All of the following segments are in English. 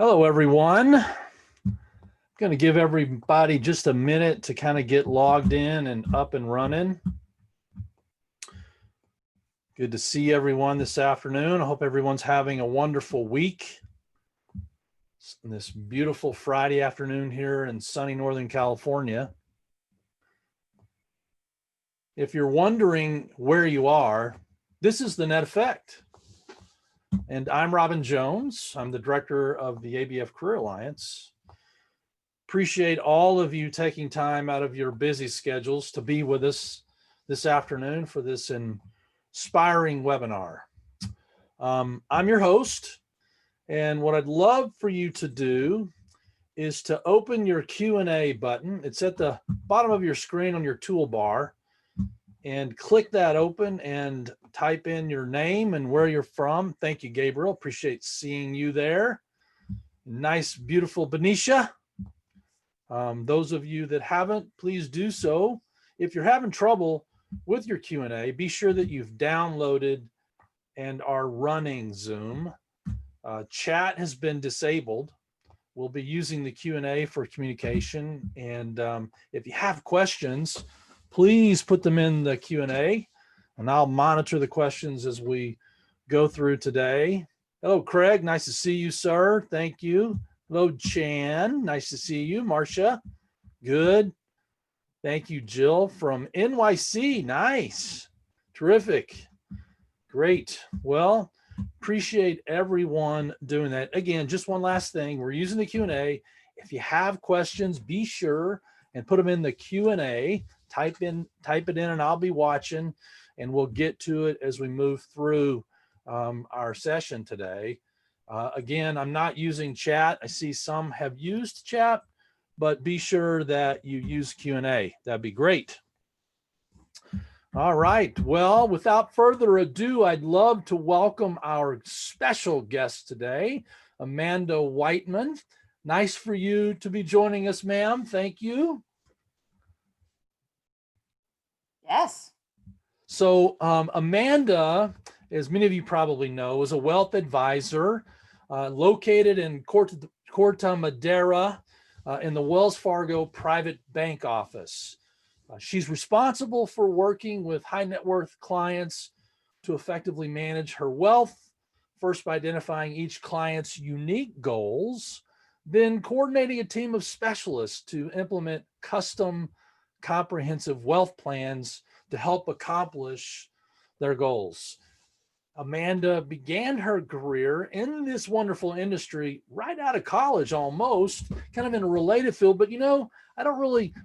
Hello, everyone. I'm going to give everybody just a minute to kind of get logged in and up and running. Good to see everyone this afternoon. I hope everyone's having a wonderful week. This beautiful Friday afternoon here in sunny Northern California. If you're wondering where you are, this is the Net Effect. And I'm Robin Jones. I'm the director of the ABF Career Alliance. Appreciate all of you taking time out of your busy schedules to be with us this afternoon for this inspiring webinar. I'm your host, and what I'd love for you to do is to open your Q&A button. It's at the bottom of your screen on your toolbar, and click that open and type in your name and where you're from. Thank you, Gabriel. Appreciate seeing you there. Nice, beautiful Benicia. Those of you that haven't, please do so. If you're having trouble with your Q&A, be sure that you've downloaded and are running Zoom. Chat has been disabled. We'll be using the Q&A for communication. And if you have questions, please put them in the Q&A, and I'll monitor the questions as we go through today. Hello, Craig. Nice to see you, sir. Thank you. Hello, Chan. Nice to see you. Marcia. Good. Thank you, Jill from NYC. Nice. Terrific. Great. Well, appreciate everyone doing that. Again, just one last thing. We're using the Q&A. If you have questions, be sure and put them in the Q&A. Type it in, and I'll be watching, and we'll get to it as we move through our session today. Again, I'm not using chat. I see some have used chat, but be sure that you use Q&A. That'd be great. All right. Well, without further ado, I'd love to welcome our special guest today, Amanda Weitman. Nice for you to be joining us, ma'am. Thank you. Yes. So Amanda, as many of you probably know, is a wealth advisor located in Corte Madera in the Wells Fargo Private Bank office. She's responsible for working with high net worth clients to effectively manage her wealth, first by identifying each client's unique goals, then coordinating a team of specialists to implement custom comprehensive wealth plans to help accomplish their goals. Amanda began her career in this wonderful industry right out of college, almost kind of in a related field, but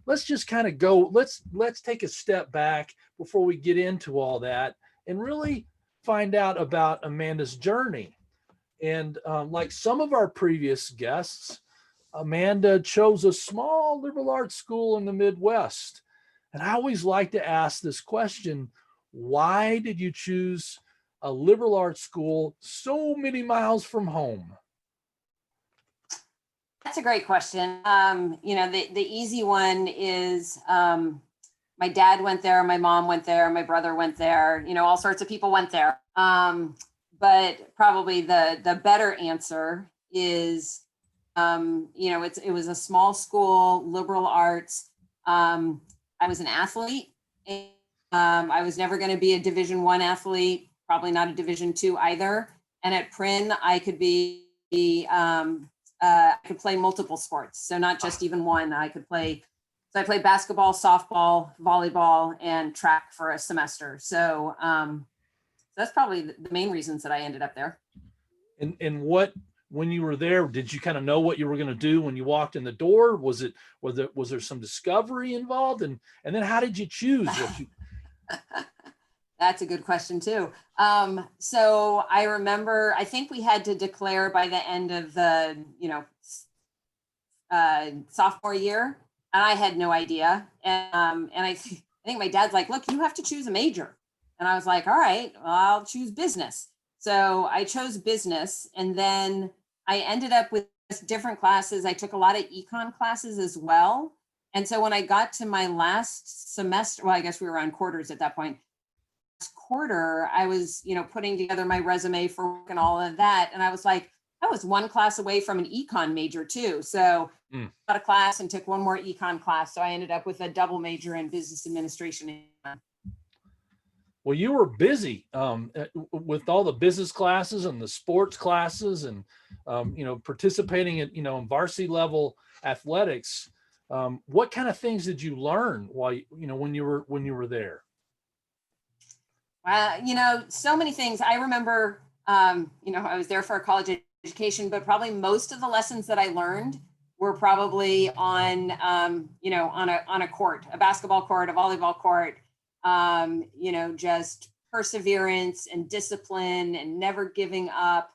let's just kind of go, let's take a step back before we get into all that and really find out about Amanda's journey. And like some of our previous guests, Amanda chose a small liberal arts school in the Midwest. And I always like to ask this question: why did you choose a liberal arts school so many miles from home? That's a great question. The easy one is my dad went there, my mom went there, my brother went there, all sorts of people went there. But probably the better answer is, it was a small school, liberal arts. I was an athlete. And, I was never going to be a Division I athlete, probably not a Division II either. And at Prin, I could I could play multiple sports. So not just even one. I played basketball, softball, volleyball, and track for a semester. So that's probably the main reasons that I ended up there. And when you were there, did you kind of know what you were going to do when you walked in the door? Was there some discovery involved? And then how did you choose what you? That's a good question too. So I remember, I think we had to declare by the end of the, sophomore year, and I had no idea. And I think my dad's like, look, you have to choose a major. And I was like, all right, well, I'll choose business. So I chose business, and then I ended up with different classes. I took a lot of econ classes as well. And so when I got to my last semester, well, I guess we were on quarters at that point. Last quarter, I was, putting together my resume for work and all of that. And I was like, I was one class away from an econ major too. So Mm. got a class and took one more econ class. So I ended up with a double major in business administration. Well, you were busy with all the business classes and the sports classes, and participating in in varsity level athletics. What kind of things did you learn while when you were there? So many things. I remember, I was there for a college education, but probably most of the lessons that I learned were probably on, on a court, a basketball court, a volleyball court, just perseverance and discipline and never giving up,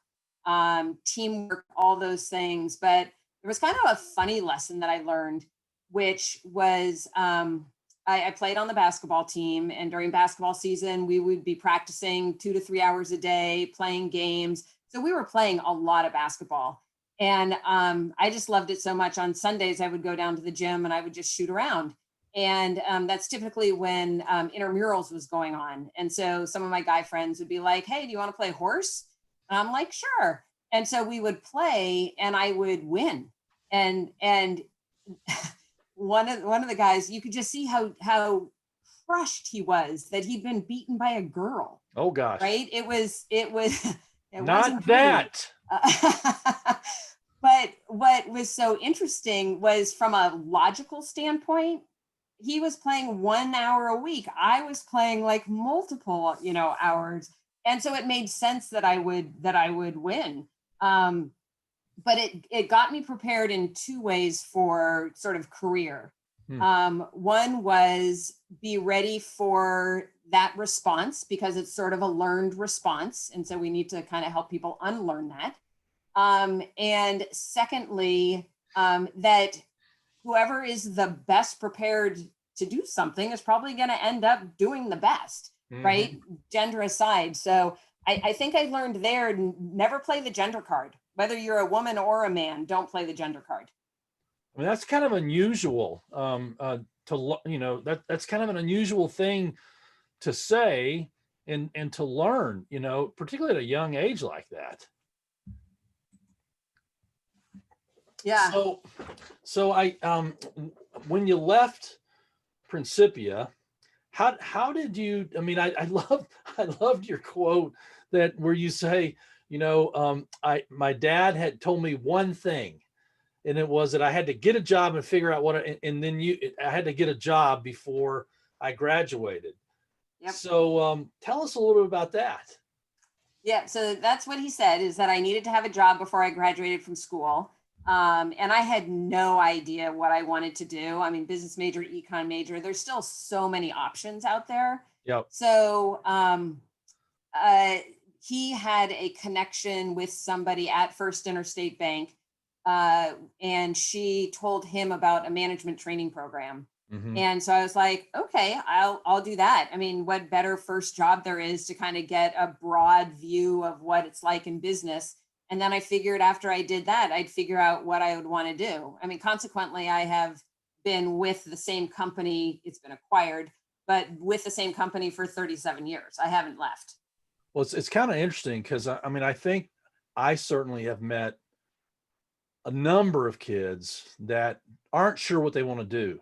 teamwork, all those things. But there was kind of a funny lesson that I learned, which was, I played on the basketball team, and during basketball season, we would be practicing 2 to 3 hours a day, playing games. So we were playing a lot of basketball. And I just loved it so much. On Sundays, I would go down to the gym and I would just shoot around. And that's typically when intramurals was going on. And so some of my guy friends would be like, hey, do you want to play horse? And I'm like, sure. And so we would play and I would win. And one of the guys, you could just see how crushed he was that he'd been beaten by a girl. Oh gosh. Right? It was it not wasn't that. But what was so interesting was, from a logical standpoint, he was playing 1 hour a week. I was playing like multiple, hours. And so it made sense that I would win. But it got me prepared in two ways for sort of career. One was be ready for that response, because it's sort of a learned response. And so we need to kind of help people unlearn that. And secondly, that whoever is the best prepared to do something is probably going to end up doing the best, right? Gender aside. So I think I learned there, never play the gender card. Whether you're a woman or a man, don't play the gender card. I mean, that's kind of unusual that's kind of an unusual thing to say and to learn, particularly at a young age like that. Yeah. So I when you left Principia, how did you? I mean, I loved your quote where you say, my dad had told me one thing, and it was that I had to get a job and figure out and then I had to get a job before I graduated. Yep. So tell us a little bit about that. Yeah. So that's what he said, is that I needed to have a job before I graduated from school. And I had no idea what I wanted to do. I mean, business major, econ major, there's still so many options out there. Yep. So he had a connection with somebody at First Interstate Bank, and she told him about a management training program. And so I was like, okay, I'll do that. I mean, what better first job there is to kind of get a broad view of what it's like in business. And then I figured after I did that, I'd figure out what I would want to do. I mean, consequently, I have been with the same company. It's been acquired, but with the same company for 37 years. I haven't left. Well, it's kind of interesting because I mean, I think I certainly have met a number of kids that aren't sure what they want to do,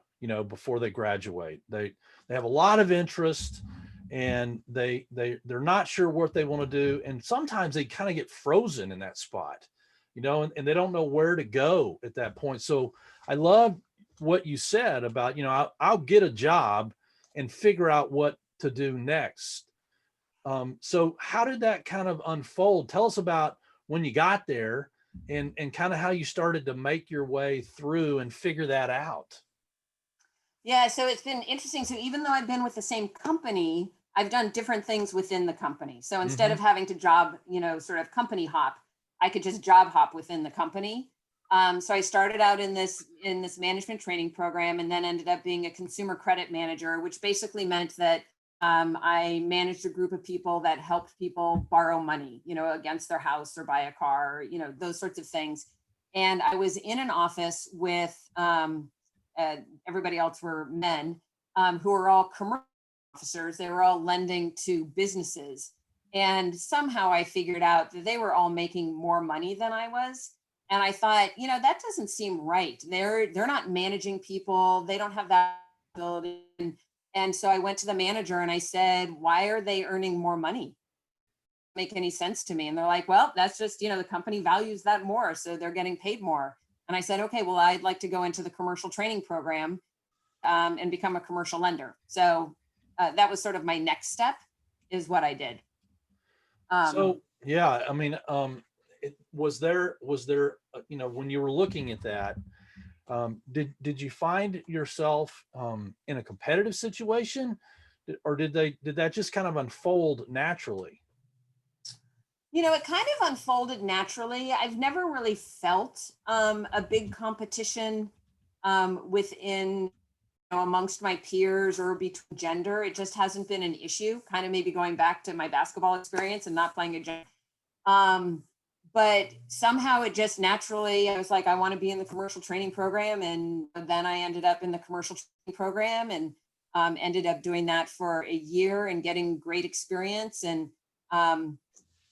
before they graduate. They have a lot of interest, and they're not sure what they want to do, and sometimes they kind of get frozen in that spot, and they don't know where to go at that point. So I love what you said about, I'll get a job and figure out what to do next. So how did that kind of unfold? Tell us about when you got there and kind of how you started to make your way through and figure that out. Yeah, so it's been interesting. So even though I've been with the same company, I've done different things within the company. So instead of having to job, sort of company hop, I could just job hop within the company. So I started out in this management training program, and then ended up being a consumer credit manager, which basically meant that I managed a group of people that helped people borrow money, against their house or buy a car, those sorts of things. And I was in an office with everybody else were men, who were all commercial officers. They were all lending to businesses. And somehow I figured out that they were all making more money than I was. And I thought, that doesn't seem right. They're not managing people. They don't have that ability. And so I went to the manager and I said, why are they earning more money? Make any sense to me? And they're like, well, that's just, the company values that more. So they're getting paid more. And I said, okay, well, I'd like to go into the commercial training program and become a commercial lender. So that was sort of my next step, is what I did. So, yeah, I mean, was there, when you were looking at that, did you find yourself in a competitive situation, or did that just kind of unfold naturally? It kind of unfolded naturally. I've never really felt a big competition within, amongst my peers or between gender. It just hasn't been an issue. Kind of maybe going back to my basketball experience and not playing a gender. But somehow it just naturally, I was like, I want to be in the commercial training program. And then I ended up in the commercial training program and ended up doing that for a year and getting great experience. And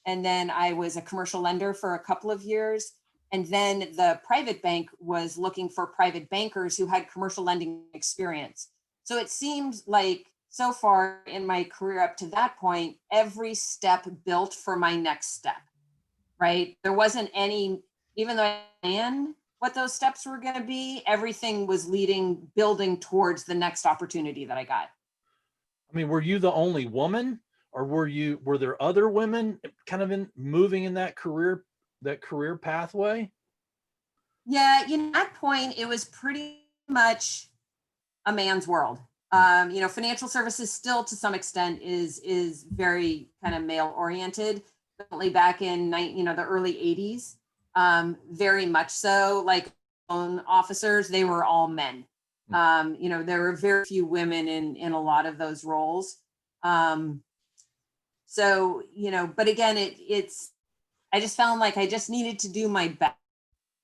then I was a commercial lender for a couple of years. And then the private bank was looking for private bankers who had commercial lending experience. So it seemed like so far in my career up to that point, every step built for my next step, right? There wasn't any, even though I planned what those steps were going to be, everything was building towards the next opportunity that I got. I mean, were you the only woman, or were there other women kind of moving in that career pathway? Yeah, at that point, it was pretty much a man's world. Financial services still to some extent is very kind of male oriented. Definitely back in the early 80s, very much so. Like loan officers, they were all men. There were very few women in a lot of those roles. So, but again, it's I just found like I just needed to do my best.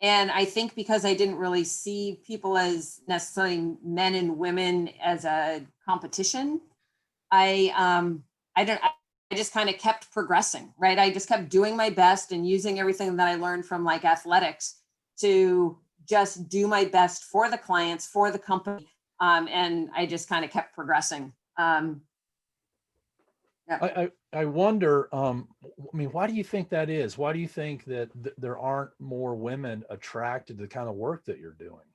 And I think because I didn't really see people as necessarily men and women as a competition, I just kind of kept progressing, right? I just kept doing my best and using everything that I learned from like athletics to just do my best for the clients, for the company. And I just kind of kept progressing. Yeah. I wonder, I mean, why do you think that is? Why do you think that there aren't more women attracted to the kind of work that you're doing?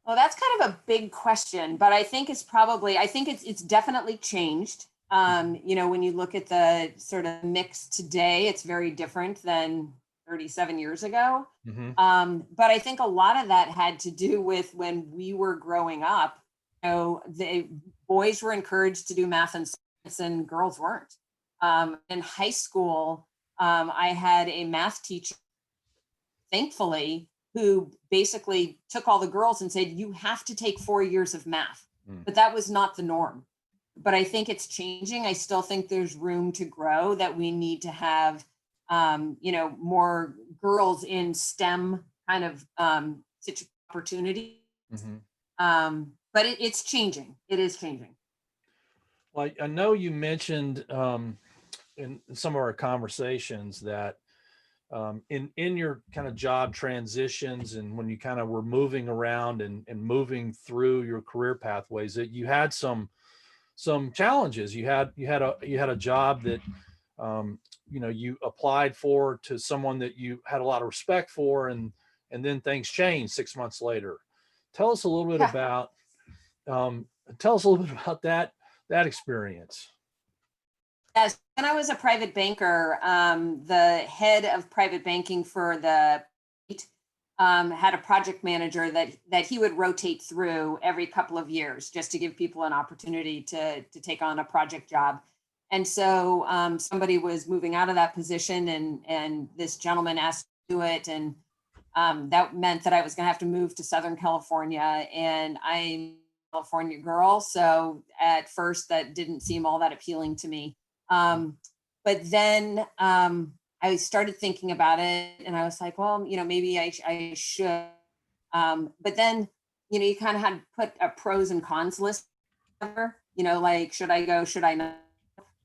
Well, that's kind of a big question, but I think it's definitely changed. When you look at the sort of mix today, it's very different than 37 years ago. Mm-hmm. But I think a lot of that had to do with when we were growing up. The boys were encouraged to do math and science, and girls weren't. In high school, I had a math teacher, thankfully, who basically took all the girls and said, you have to take 4 years of math. But that was not the norm. But I think it's changing. I still think there's room to grow, that we need to have, more girls in STEM kind of opportunity. Mm-hmm. But it's changing. It is changing. Well, I know you mentioned in some of our conversations that in your kind of job transitions, and when you kind of were moving around and moving through your career pathways, that you had some challenges. You had a job that you applied for to someone that you had a lot of respect for, and then things changed 6 months later. Tell us a little bit about that experience. Yes, when I was a private banker, the head of private banking for the had a project manager that he would rotate through every couple of years, just to give people an opportunity to take on a project job. And so somebody was moving out of that position, and this gentleman asked to do it, and that meant that I was going to have to move to Southern California, and I'm a California girl, so at first that didn't seem all that appealing to me. But then I started thinking about it, and I was like, well, maybe I should. But then, you kind of had to put a pros and cons list together, like, should I go, should I not?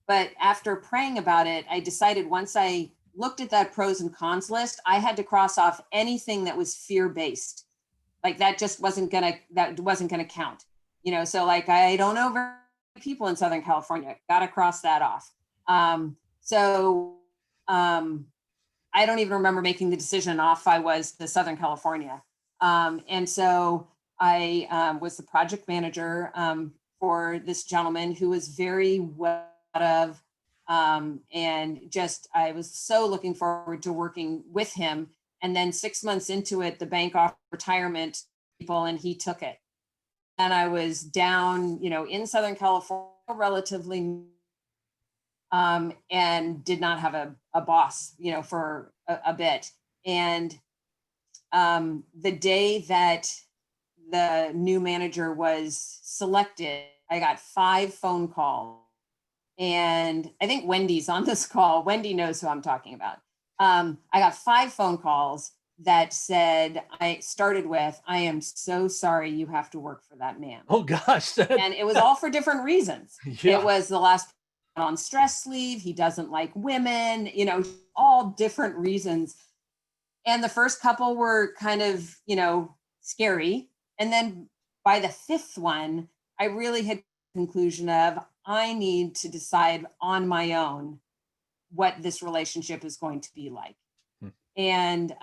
But after praying about it, I decided once I looked at that pros and cons list, I had to cross off anything that was fear-based. Like that just wasn't gonna count. So like I don't know very many people in Southern California. Gotta cross that off. So I don't even remember making the decision off I was to Southern California. And so I was the project manager for this gentleman who was very well thought of. And just, I was so looking forward to working with him. And then 6 months into it, the bank offered retirement to people and he took it. And I was down, in Southern California, relatively, and did not have a boss, for a bit. And the day that the new manager was selected, I got 5 phone calls. And I think Wendy's on this call. Wendy knows who I'm talking about. I got 5 phone calls that said, I started with, I am so sorry you have to work for that man. Oh gosh. And it was all for different reasons. Yeah. It was the last on stress leave. He doesn't like women, all different reasons. And the first couple were kind of, scary. And then by the 5th one, I really had the conclusion of, I need to decide on my own what this relationship is going to be like. And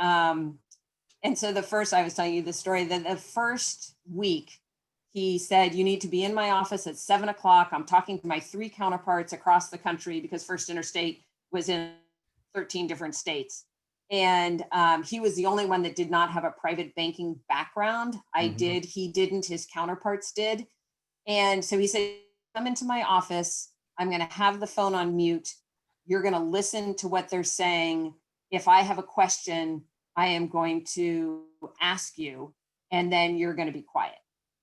so the first, I was telling you the story that the first week he said, you need to be in my office at 7:00. I'm talking to my 3 counterparts across the country because First Interstate was in 13 different states. And he was the only one that did not have a private banking background. I did, he didn't, his counterparts did. And so he said, come into my office. I'm going to have the phone on mute. You're going to listen to what they're saying. If I have a question, I am going to ask you, and then you're going to be quiet.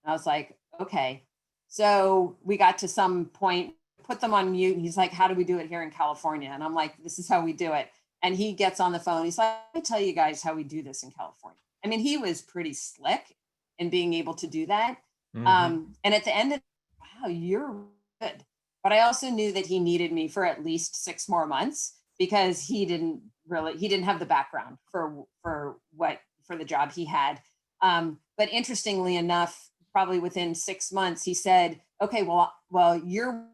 And I was like, okay. So we got to some point, put them on mute. And he's like, how do we do it here in California? And I'm like, this is how we do it. And he gets on the phone. He's like, let me tell you guys how we do this in California. I mean, he was pretty slick in being able to do that. And at the end of, wow, you're good. But I also knew that he needed me for at least 6 more months because he didn't have the background for the job he had. But interestingly enough, probably within 6 months, he said, okay, well, you're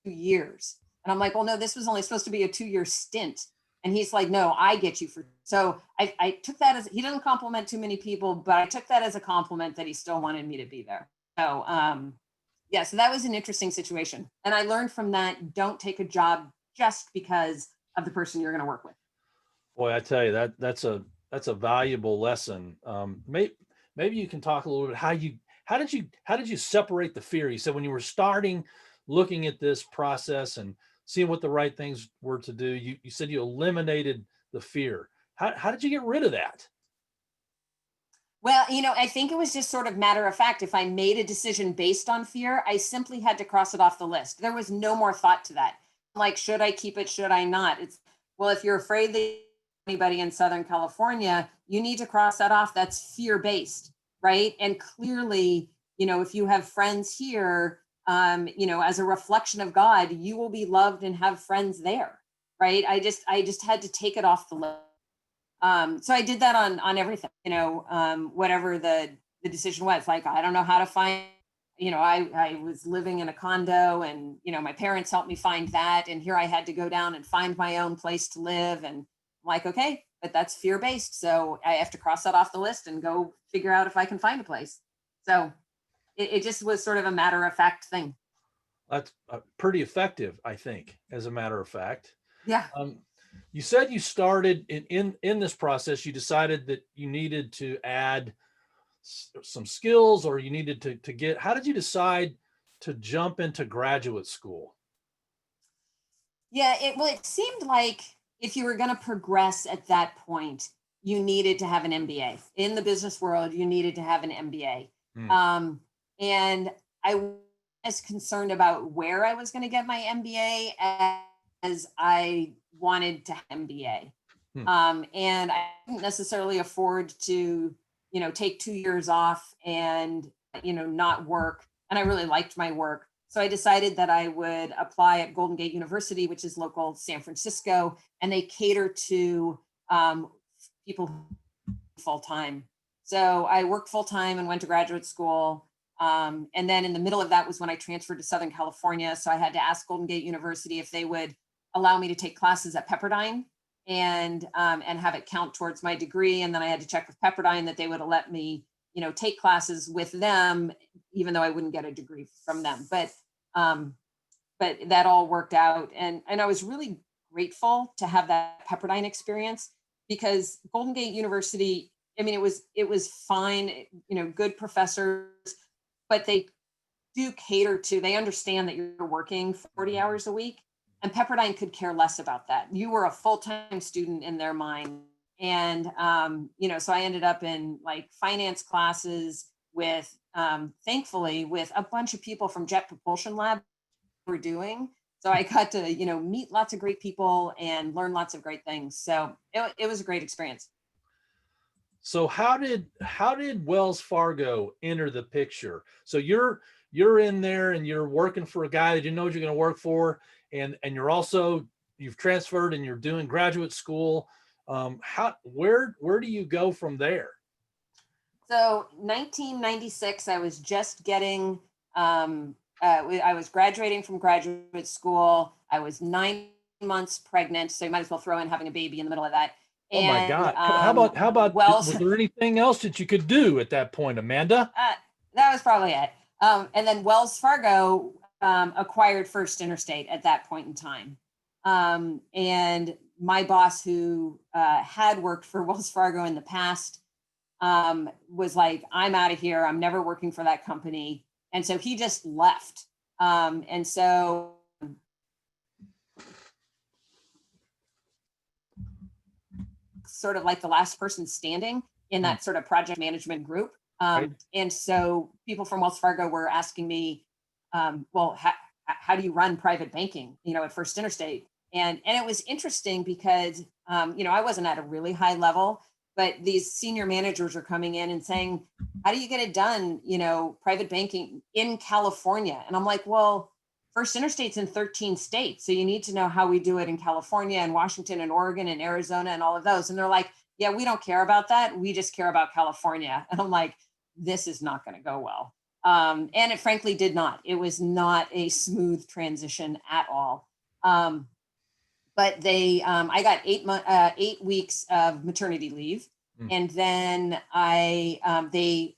2 years. And I'm like, well, no, this was only supposed to be a 2-year stint. And he's like, no, I get you for, so I took that as, he doesn't compliment too many people, but I took that as a compliment that he still wanted me to be there. So, yeah, so that was an interesting situation. And I learned from that, don't take a job just because of the person you're going to work with. Boy, I tell you, that's a valuable lesson. Maybe you can talk a little bit, how did you separate the fear? You said when you were starting looking at this process and seeing what the right things were to do, you said you eliminated the fear. How did you get rid of that? Well, I think it was just sort of matter of fact. If I made a decision based on fear, I simply had to cross it off the list. There was no more thought to that. Like, should I keep it? Should I not? It's, well, if you're afraid that anybody in Southern California, you need to cross that off. That's fear-based, right? And clearly, if you have friends here, as a reflection of God, you will be loved and have friends there, right? I just had to take it off the list. So I did that on everything, whatever the decision was. Like, I don't know how to find, I was living in a condo and, my parents helped me find that. And here I had to go down and find my own place to live. And I'm like, okay, but that's fear-based. So I have to cross that off the list and go figure out if I can find a place. So it just was sort of a matter of fact thing. That's pretty effective, I think, as a matter of fact. Yeah. You said you started in this process, you decided that you needed to add some skills or you needed to get, how did you decide to jump into graduate school? Yeah, it seemed like if you were going to progress at that point, you needed to have an MBA. In the business world, you needed to have an MBA. And I was concerned about where I was going to get my MBA as I wanted to have an MBA. And I didn't necessarily afford to, take 2 years off and, not work. And I really liked my work. So I decided that I would apply at Golden Gate University, which is local San Francisco, and they cater to people full time. So I worked full time and went to graduate school. And then in the middle of that was when I transferred to Southern California. So I had to ask Golden Gate University if they would allow me to take classes at Pepperdine and have it count towards my degree. And then I had to check with Pepperdine that they would let me, take classes with them, even though I wouldn't get a degree from them. But that all worked out. And I was really grateful to have that Pepperdine experience, because Golden Gate University, I mean, it was fine, good professors, but they do cater to, they understand that you're working 40 hours a week, and Pepperdine could care less about that. You were a full-time student in their mind. And, so I ended up in like finance classes with, thankfully, with a bunch of people from Jet Propulsion Lab were doing. So I got to, meet lots of great people and learn lots of great things. So it was a great experience. So how did Wells Fargo enter the picture? So you're in there and you're working for a guy that you know what you're going to work for, and you've transferred and you're doing graduate school. Where do you go from there? So 1996, I was just getting, I was graduating from graduate school. I was 9 months pregnant, so you might as well throw in having a baby in the middle of that. Oh my God. How about, was there anything else that you could do at that point, Amanda? That was probably it. And then Wells Fargo acquired First Interstate at that point in time. And my boss, who had worked for Wells Fargo in the past, was like, I'm out of here. I'm never working for that company. And so he just left. And so sort of like the last person standing in that sort of project management group. Right. And so people from Wells Fargo were asking me, well, how do you run private banking, at First Interstate? And it was interesting because, I wasn't at a really high level, but these senior managers are coming in and saying, how do you get it done, private banking in California? And I'm like, well, First Interstate's in 13 states. So you need to know how we do it in California and Washington and Oregon and Arizona and all of those. And they're like, yeah, we don't care about that. We just care about California. And I'm like, this is not going to go well. And it frankly did not. It was not a smooth transition at all. But I got 8 weeks of maternity leave. And then they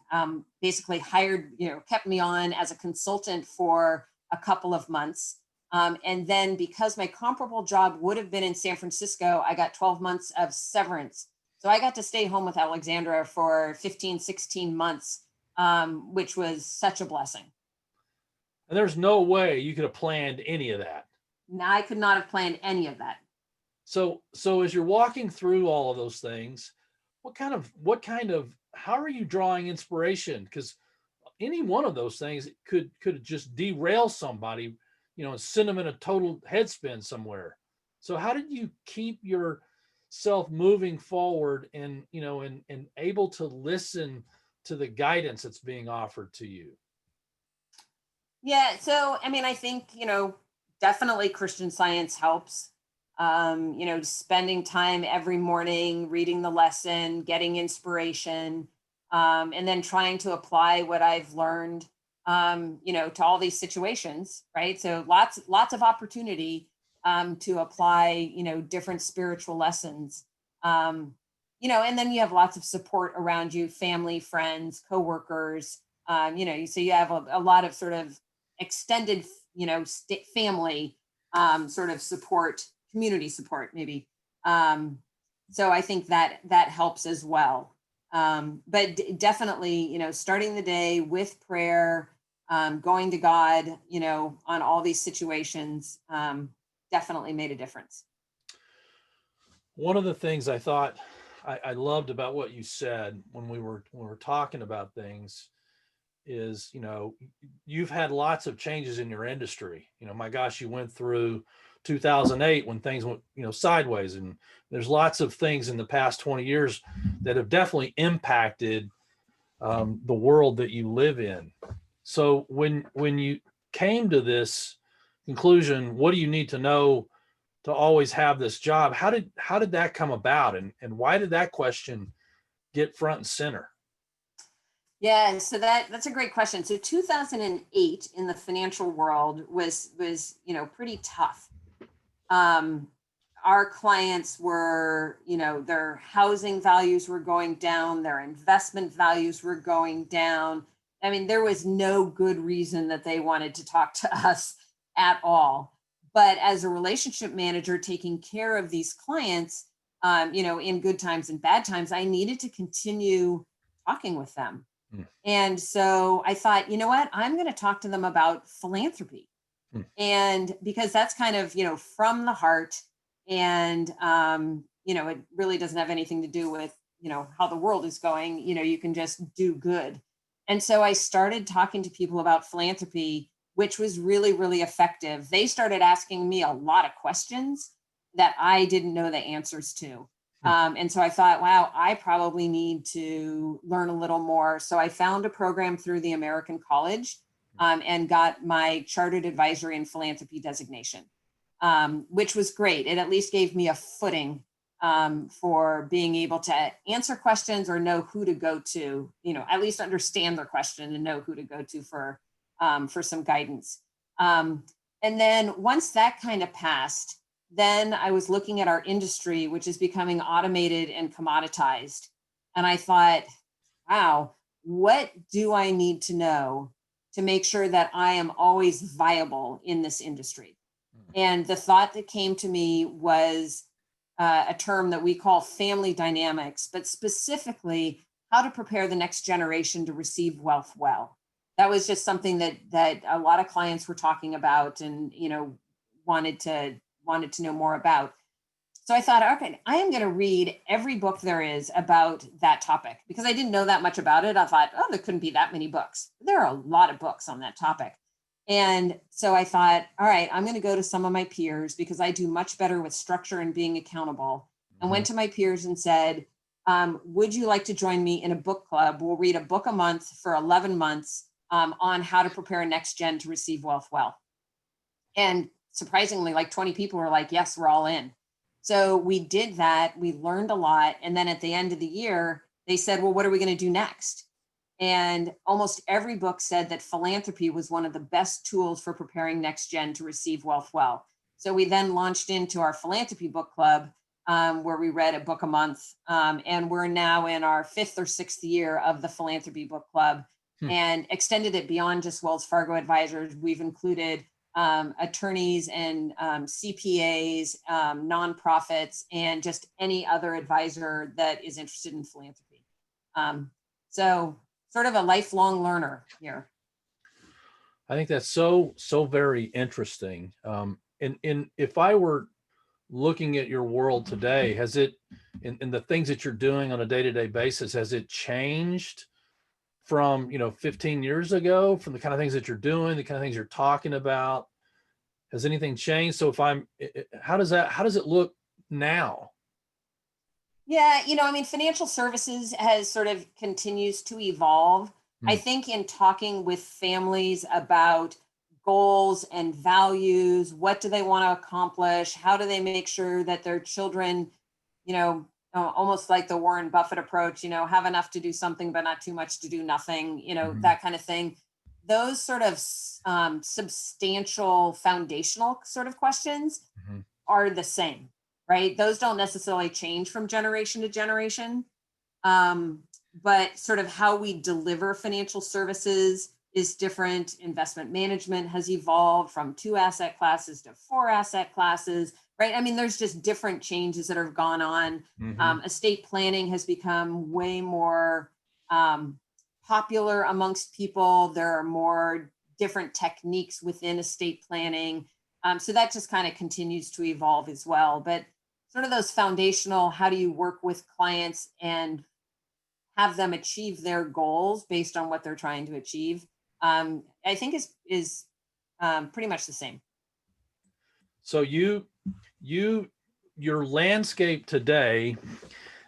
basically hired, kept me on as a consultant for a couple of months. And then because my comparable job would have been in San Francisco, I got 12 months of severance. So I got to stay home with Alexandra for 15, 16 months, which was such a blessing. And there's no way you could have planned any of that. No, I could not have planned any of that. So as you're walking through all of those things, how are you drawing inspiration? Because any one of those things could just derail somebody, and send them in a total headspin somewhere. So how did you keep yourself moving forward and able to listen to the guidance that's being offered to you? Yeah. So, I mean, I think, definitely Christian Science helps. Spending time every morning, reading the lesson, getting inspiration, and then trying to apply what I've learned, to all these situations, right? So lots of opportunity to apply, different spiritual lessons, and then you have lots of support around you, family, friends, coworkers, so you have a lot of sort of extended, family sort of support, community support, maybe. So I think that helps as well. But definitely, starting the day with prayer, going to God, on all these situations, definitely made a difference. One of the things I thought I loved about what you said when we were talking about things is, you've had lots of changes in your industry. My gosh, you went through 2008 when things went, sideways, and there's lots of things in the past 20 years that have definitely impacted the world that you live in. So when came to this conclusion, what do you need to know to always have this job? How did that come about, and why did that question get front and center? Yeah, so that's a great question. So 2008 in the financial world was pretty tough. Um, our clients were, their housing values were going down, their investment values were going down. I mean, there was no good reason that they wanted to talk to us at all. But as a relationship manager taking care of these clients, in good times and bad times, I needed to continue talking with them. Mm. And so I thought, you know what, I'm going to talk to them about philanthropy. Mm. And because that's kind of, from the heart, and, it really doesn't have anything to do with, how the world is going, you can just do good. And so I started talking to people about philanthropy, which was really, really effective. They started asking me a lot of questions that I didn't know the answers to. And so I thought, wow, I probably need to learn a little more. So I found a program through the American College, and got my chartered advisory and philanthropy designation, which was great. It at least gave me a footing, for being able to answer questions or know who to go to, at least understand their question and know who to go to for some guidance. And then once that kind of passed, then I was looking at our industry, which is becoming automated and commoditized. And I thought, wow, what do I need to know to make sure that I am always viable in this industry? And the thought that came to me was a term that we call family dynamics, but specifically how to prepare the next generation to receive wealth well. That was just something that a lot of clients were talking about, and wanted to know more about. So I thought, okay, I am going to read every book there is about that topic, because I didn't know that much about it. I thought, oh, there couldn't be that many books. There are a lot of books on that topic. And so I thought, all right, I'm going to go to some of my peers, because I do much better with structure and being accountable. And went to my peers and said, would you like to join me in a book club? We'll read a book a month for 11 months, on how to prepare next gen to receive wealth well. And surprisingly, like 20 people were like, yes, we're all in. So we did that. We learned a lot. And then at the end of the year, they said, well, what are we going to do next? And almost every book said that philanthropy was one of the best tools for preparing next gen to receive wealth well. So we then launched into our philanthropy book club, where we read a book a month. And we're now in our 5th or 6th year of the philanthropy book club, and extended it beyond just Wells Fargo advisors. We've included attorneys and CPAs, nonprofits, and just any other advisor that is interested in philanthropy. So sort of a lifelong learner here. I think that's so very interesting. And if I were looking at your world today, has it, in the things that you're doing on a day-to-day basis, has it changed from 15 years ago, from the kind of things that you're doing, the kind of things you're talking about? Has anything changed? So how does it look now? Yeah, financial services has sort of continues to evolve. I think in talking with families about goals and values, what do they want to accomplish? How do they make sure that their children, almost like the Warren Buffett approach, have enough to do something, but not too much to do nothing, that kind of thing. Those sort of substantial foundational sort of questions are the same, right? Those don't necessarily change from generation to generation. But sort of how we deliver financial services is different. Investment management has evolved from 2 asset classes to 4 asset classes, right? I mean, there's just different changes that have gone on. Estate planning has become way more popular amongst people. There are more different techniques within estate planning. So that just kind of continues to evolve as well. But sort of those foundational, how do you work with clients and have them achieve their goals based on what they're trying to achieve, I think is pretty much the same. So your landscape today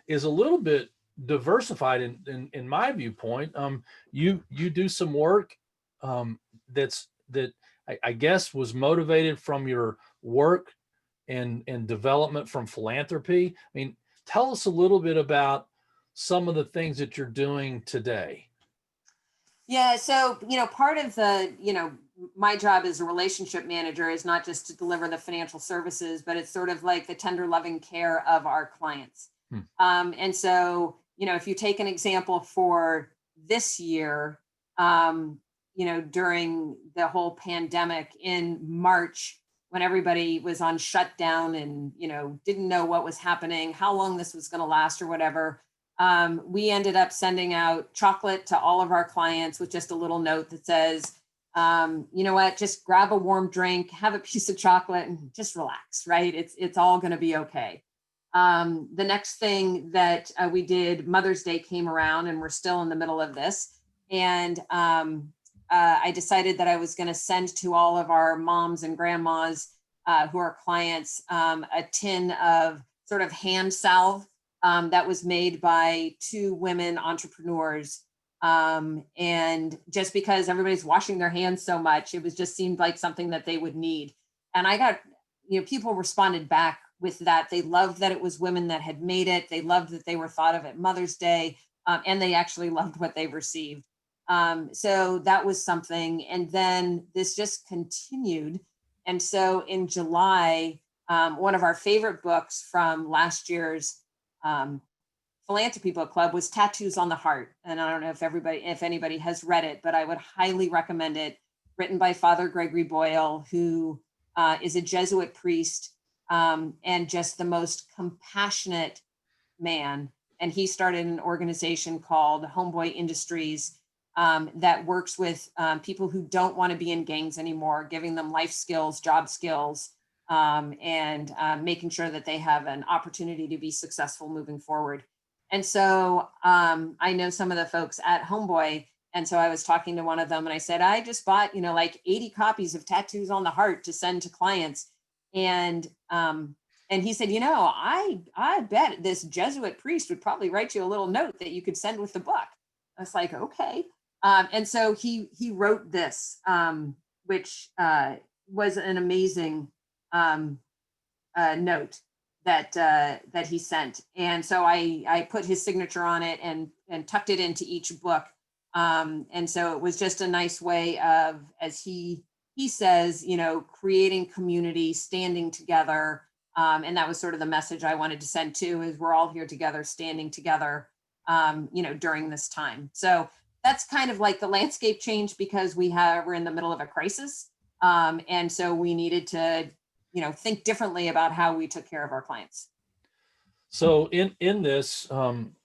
is a little bit diversified in my viewpoint. You do some work that I guess was motivated from your work and development from philanthropy. I mean, tell us a little bit about some of the things that you're doing today. Yeah, so, part of my job as a relationship manager is not just to deliver the financial services, but it's sort of like the tender loving care of our clients. Hmm. And so, if you take an example for this year, during the whole pandemic in March, when everybody was on shutdown and, didn't know what was happening, how long this was going to last or whatever, we ended up sending out chocolate to all of our clients with just a little note that says, you know what, just grab a warm drink, have a piece of chocolate and just relax, right? It's all going to be okay. The next thing that we did, Mother's Day came around and we're still in the middle of this. And I decided that I was going to send to all of our moms and grandmas who are clients a tin of sort of hand salve that was made by two women entrepreneurs. And just because everybody's washing their hands so much, it was just seemed like something that they would need. And I got, people responded back with that. They loved that it was women that had made it. They loved that they were thought of at Mother's Day, and they actually loved what they received. So that was something. And then this just continued. And so in July, one of our favorite books from last year's Philanthropy Book Club was Tattoos on the Heart. And I don't know if anybody has read it, but I would highly recommend it. Written by Father Gregory Boyle, who is a Jesuit priest and just the most compassionate man. And he started an organization called Homeboy Industries that works with people who don't want to be in gangs anymore, giving them life skills, job skills, and making sure that they have an opportunity to be successful moving forward. And so I know some of the folks at Homeboy. And so I was talking to one of them and I said, I just bought, like 80 copies of Tattoos on the Heart to send to clients. And he said, I bet this Jesuit priest would probably write you a little note that you could send with the book. I was like, okay. And so he wrote this, which was an amazing note that he sent. And so I put his signature on it and tucked it into each book. And so it was just a nice way of, as he says, creating community, standing together. And that was sort of the message I wanted to send too, is we're all here together, standing together, during this time. So that's kind of like the landscape change because we're in the middle of a crisis. And so we needed to, think differently about how we took care of our clients. So in this, am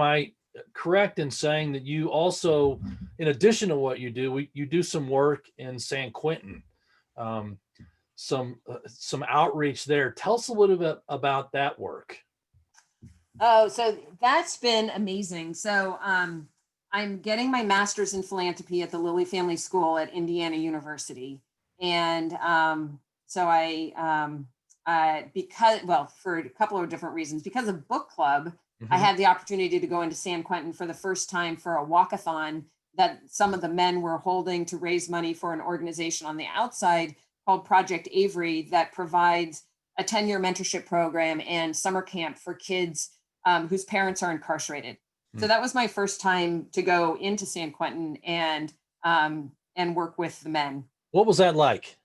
I correct in saying that you also, in addition to what you do, you do some work in San Quentin, some outreach there. Tell us a little bit about that work. Oh, so that's been amazing. So I'm getting my master's in philanthropy at the Lilly Family School at Indiana University. And so for a couple of different reasons, because of book club, I had the opportunity to go into San Quentin for the first time for a walkathon that some of the men were holding to raise money for an organization on the outside called Project Avery that provides a 10-year mentorship program and summer camp for kids whose parents are incarcerated. So that was my first time to go into San Quentin and work with the men. What was that like?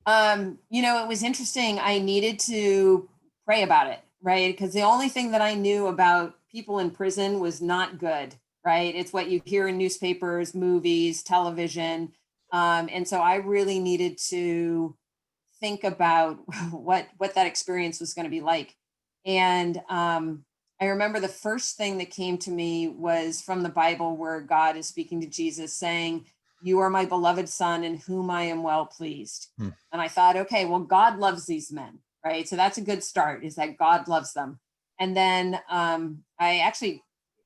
It was interesting. I needed to pray about it, right? Because the only thing that I knew about people in prison was not good, right? It's what you hear in newspapers, movies, television. And so I really needed to think about what that experience was going to be like. And I remember the first thing that came to me was from the Bible, where God is speaking to Jesus saying, "You are my beloved son in whom I am well pleased." And I thought, okay, well, God loves these men, right? So that's a good start, is that God loves them. And then I actually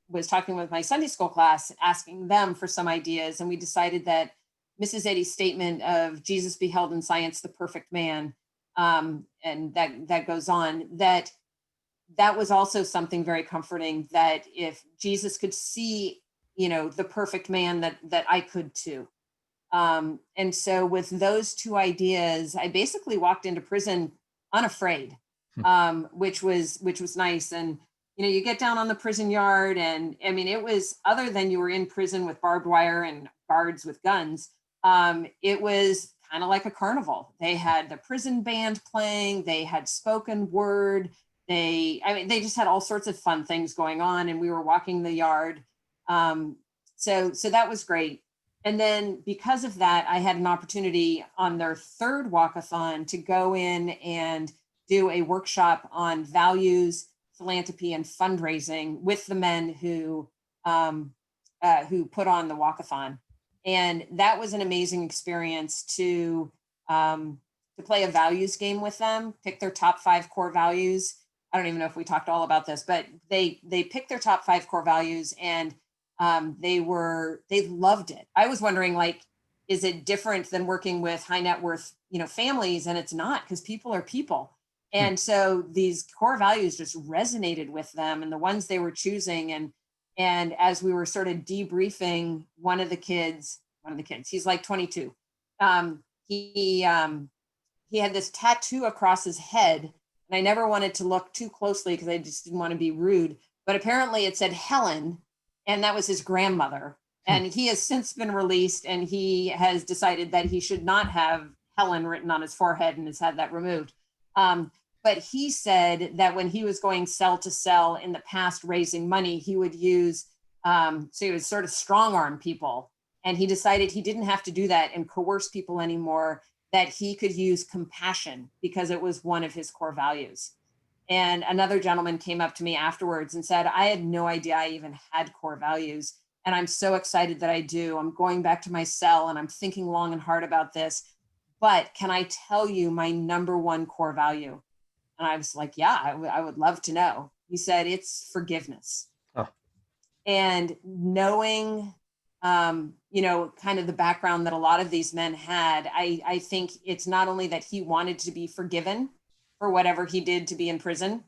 was talking with my Sunday school class, asking them for some ideas. And we decided that Mrs. Eddy's statement of Jesus beheld in science the perfect man, and that goes on, that was also something very comforting, that if Jesus could see, the perfect man, that I could too. And so with those two ideas, I basically walked into prison unafraid, which was nice. And you get down on the prison yard, and I mean, it was, other than you were in prison with barbed wire and guards with guns, it was kind of like a carnival. They had the prison band playing, they had spoken word, they just had all sorts of fun things going on, and we were walking the yard. So that was great. And then because of that, I had an opportunity on their third walkathon to go in and do a workshop on values, philanthropy, and fundraising with the men who put on the walkathon. And that was an amazing experience to play a values game with them, pick their top 5 core values. I don't even know if we talked all about this, but they picked their top 5 core values, and they loved it. I was wondering, like, is it different than working with high net worth, families? And it's not, because people are people. And so these core values just resonated with them, and the ones they were choosing. And as we were sort of debriefing, one of the kids, he's like 22. He had this tattoo across his head, and I never wanted to look too closely because I just didn't want to be rude. But apparently it said Helen, and that was his grandmother. And he has since been released, and he has decided that he should not have Helen written on his forehead and has had that removed. But he said that when he was going cell to cell in the past raising money, he would use, so he would sort of strong arm people. And he decided he didn't have to do that and coerce people anymore, that he could use compassion because it was one of his core values. And another gentleman came up to me afterwards and said, I had no idea I even had core values. And I'm so excited that I do. I'm going back to my cell and I'm thinking long and hard about this. But can I tell you my number one core value? And I was like, yeah, I would love to know. He said, it's forgiveness. Oh. And knowing, kind of the background that a lot of these men had, I think it's not only that he wanted to be forgiven for whatever he did to be in prison,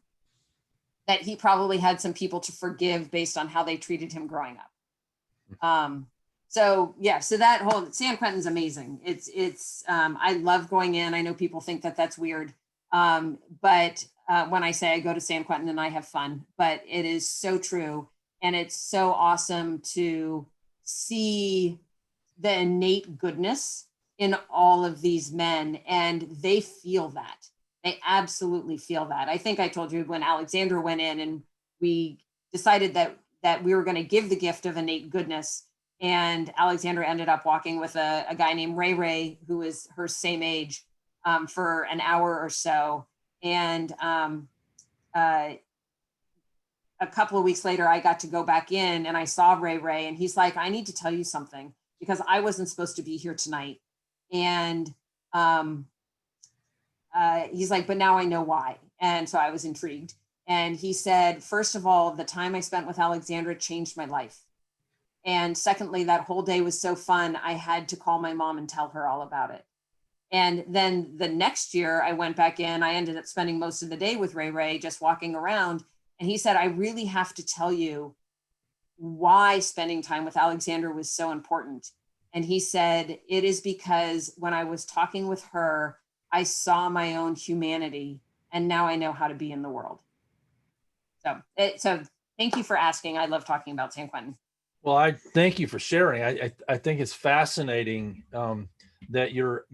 that he probably had some people to forgive based on how they treated him growing up. So that whole San Quentin's amazing. I love going in. I know people think that that's weird. But when I say I go to San Quentin and I have fun, but it is so true. And it's so awesome to see the innate goodness in all of these men. And they feel that. They absolutely feel that. I think I told you when Alexandra went in and we decided that we were going to give the gift of innate goodness. And Alexandra ended up walking with a guy named Ray, who is her same age, for an hour or so. And a couple of weeks later, I got to go back in and I saw Ray, and he's like, I need to tell you something because I wasn't supposed to be here tonight. And he's like, but now I know why. And so I was intrigued. And he said, first of all, the time I spent with Alexandra changed my life. And secondly, that whole day was so fun. I had to call my mom and tell her all about it. And then the next year I went back in, I ended up spending most of the day with Ray, just walking around. And he said, I really have to tell you why spending time with Alexandra was so important. And he said, it is because when I was talking with her, I saw my own humanity, and now I know how to be in the world. So thank you for asking. I love talking about San Quentin. Well, I thank you for sharing. I think it's fascinating that you're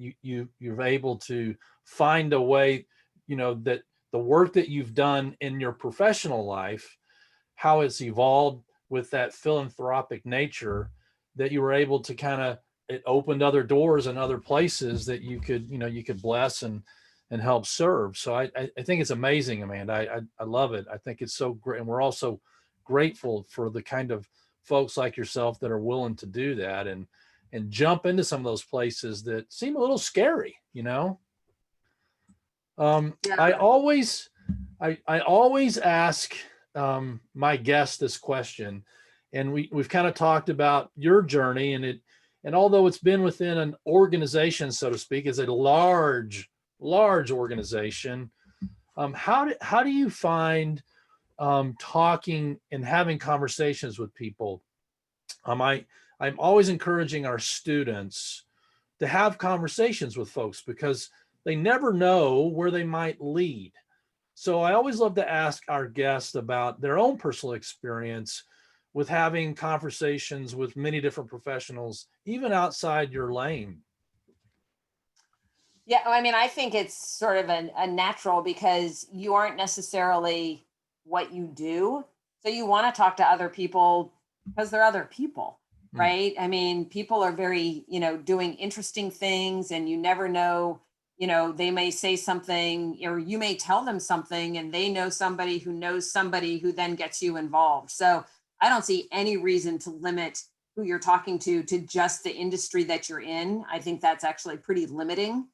able to find a way, that the work that you've done in your professional life, how it's evolved with that philanthropic nature, that you were able to it opened other doors and other places that you could bless and help serve. So I think it's amazing, Amanda. I love it. I think it's so great. And we're also grateful for the kind of folks like yourself that are willing to do that and jump into some of those places that seem a little scary, Yeah. I always ask my guests this question, and we've kind of talked about your journey, and although it's been within an organization, so to speak, it's a large organization. How do you find talking and having conversations with people? I'm always encouraging our students to have conversations with folks because they never know where they might lead. So I always love to ask our guests about their own personal experience with having conversations with many different professionals, even outside your lane. Yeah, I mean, I think it's sort of a natural because you aren't necessarily what you do. So you want to talk to other people because they're other people, Mm. right? I mean, people are very, doing interesting things and you never know, they may say something or you may tell them something and they know somebody who then gets you involved. So I don't see any reason to limit who you're talking to just the industry that you're in. I think that's actually pretty limiting.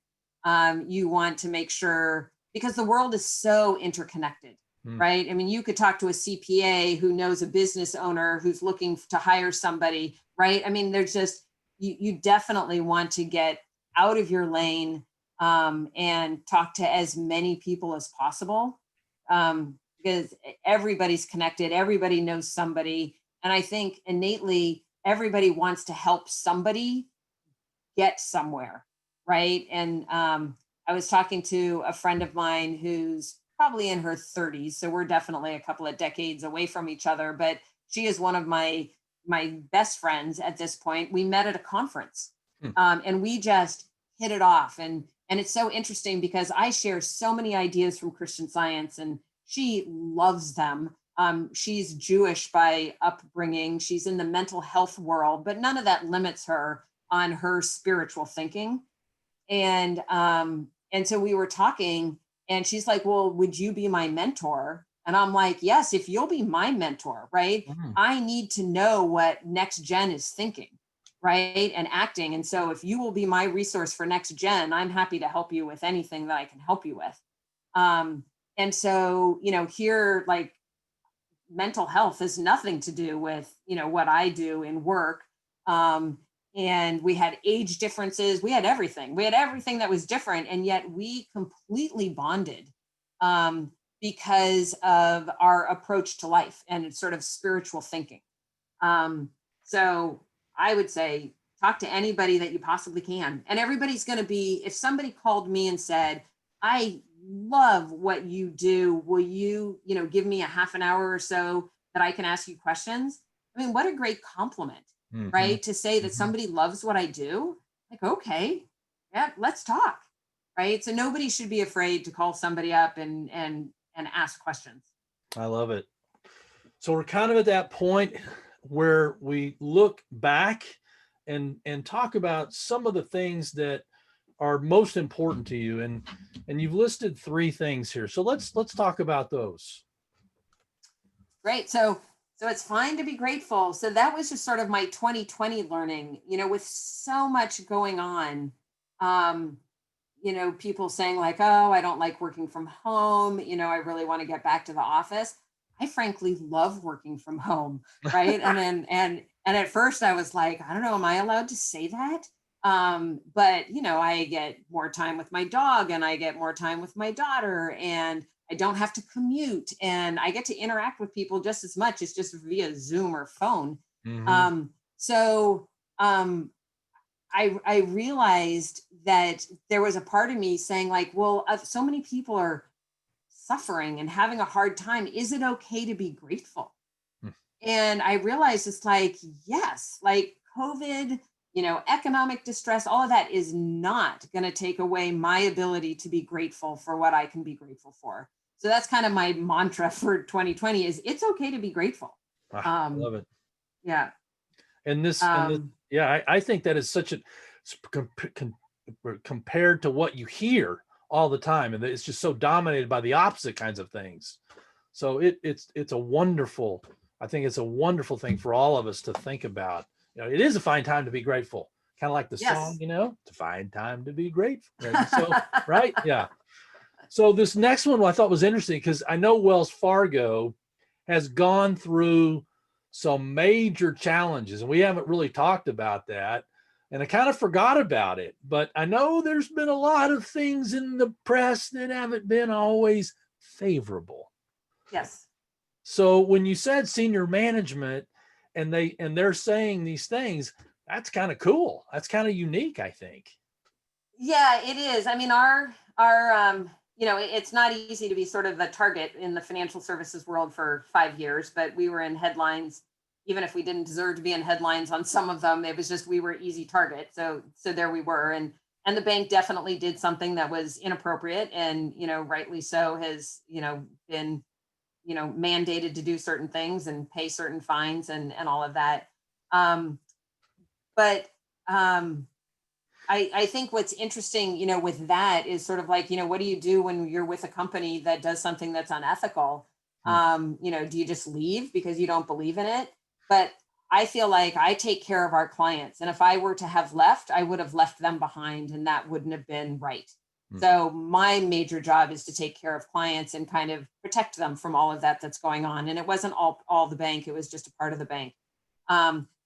You want to make sure because the world is so interconnected, Mm. right? I mean, you could talk to a CPA who knows a business owner who's looking to hire somebody, right? I mean, there's just, you definitely want to get out of your lane and talk to as many people as possible because everybody's connected, everybody knows somebody. And I think innately, everybody wants to help somebody get somewhere, right? And I was talking to a friend of mine who's probably in her 30s, so we're definitely a couple of decades away from each other. But she is one of my best friends at this point. We met at a conference, Hmm. and we just hit it off. And it's so interesting because I share so many ideas from Christian Science, and she loves them. She's Jewish by upbringing. She's in the mental health world, but none of that limits her on her spiritual thinking. And so we were talking and she's like, well, would you be my mentor? And I'm like, yes, if you'll be my mentor, right? Mm. I need to know what next gen is thinking, right? And acting. And so if you will be my resource for next gen, I'm happy to help you with anything that I can help you with. And so, here, like, mental health has nothing to do with what I do in work. And we had age differences, we had everything that was different, and yet we completely bonded because of our approach to life and sort of spiritual thinking. So I would say talk to anybody that you possibly can, and everybody's going to be, if somebody called me and said, I love what you do, will you give me a half an hour or so that I can ask you questions? I mean, what a great compliment, Mhm. right? To say that Mhm. somebody loves what I do. Like, okay, yeah, let's talk, right? So nobody should be afraid to call somebody up and ask questions. I love it. So we're kind of at that point where we look back and talk about some of the things that are most important to you, and you've listed three things here. So let's talk about those. Great. So it's fine to be grateful. So that was just sort of my 2020 learning, with so much going on. Um, people saying like, oh, I don't like working from home. I really want to get back to the office. I frankly love working from home. Right. And at first I was like, I don't know, am I allowed to say that? But I get more time with my dog and I get more time with my daughter and I don't have to commute and I get to interact with people just as much as just via Zoom or phone. Mhm. So I realized that there was a part of me saying like, well, so many people are suffering and having a hard time. Is it okay to be grateful? Mm. And I realized it's like, yes, like COVID, economic distress, all of that is not going to take away my ability to be grateful for what I can be grateful for. So that's kind of my mantra for 2020 is it's okay to be grateful. Ah, I Um, love it. yeah. And this, Um, yeah, I think that is such a compared to what you hear all the time, and it's just so dominated by the opposite kinds of things. So it's a wonderful, I think it's a wonderful thing for all of us to think about. It is a fine time to be grateful, kind of like the song, yes. it's a fine time to be grateful. So, right? Yeah. So this next one I thought was interesting because I know Wells Fargo has gone through some major challenges, and we haven't really talked about that. And I kind of forgot about it, but I know there's been a lot of things in the press that haven't been always favorable. Yes. So when you said senior management and they're saying these things, That's kind of cool. That's kind of unique, I think. Yeah, it is. I mean, it's not easy to be sort of a target in the financial services world for 5 years, but we were in headlines, even if we didn't deserve to be in headlines on some of them. It was just we were easy target. So there we were, and the bank definitely did something that was inappropriate, and rightly so has been mandated to do certain things and pay certain fines and all of that. Um, but I think what's interesting, with that is sort of like, what do you do when you're with a company that does something that's unethical? Hmm. Do you just leave because you don't believe in it? But I feel like I take care of our clients. And if I were to have left, I would have left them behind, and that wouldn't have been right. Hmm. So my major job is to take care of clients and kind of protect them from all of that that's going on. And it wasn't all the bank, it was just a part of the bank.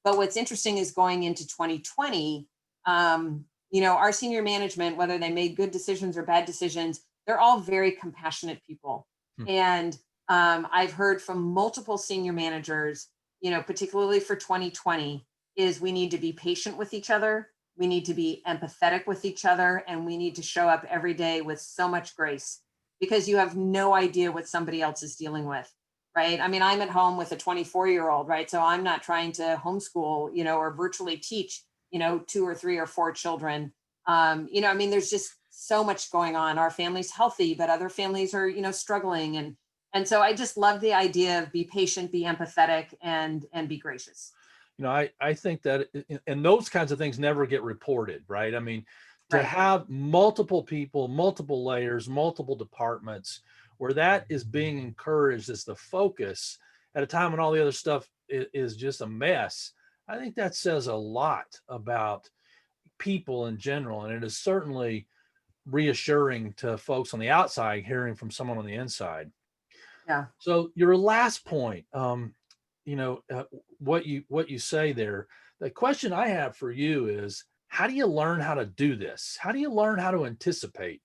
But what's interesting is going into 2020, our senior management, whether they made good decisions or bad decisions, they're all very compassionate people. Hmm. And I've heard from multiple senior managers, particularly for 2020, is we need to be patient with each other. We need to be empathetic with each other, and we need to show up every day with so much grace, because you have no idea what somebody else is dealing with. Right. I mean, I'm at home with a 24-year-old, right? So I'm not trying to homeschool, or virtually teach, 2 or 3 or 4 children. I mean, there's just so much going on. Our family's healthy, but other families are, struggling. And so I just love the idea of be patient, be empathetic, and be gracious. I think that, and those kinds of things never get reported, right? I mean, to Right. have multiple people, multiple layers, multiple departments, where that is being encouraged as the focus at a time when all the other stuff is just a mess. I think that says a lot about people in general. And it is certainly reassuring to folks on the outside hearing from someone on the inside. Yeah. So your last point, you know, uh, what you say there. The question I have for you is, how do you learn how to do this? How do you learn how to anticipate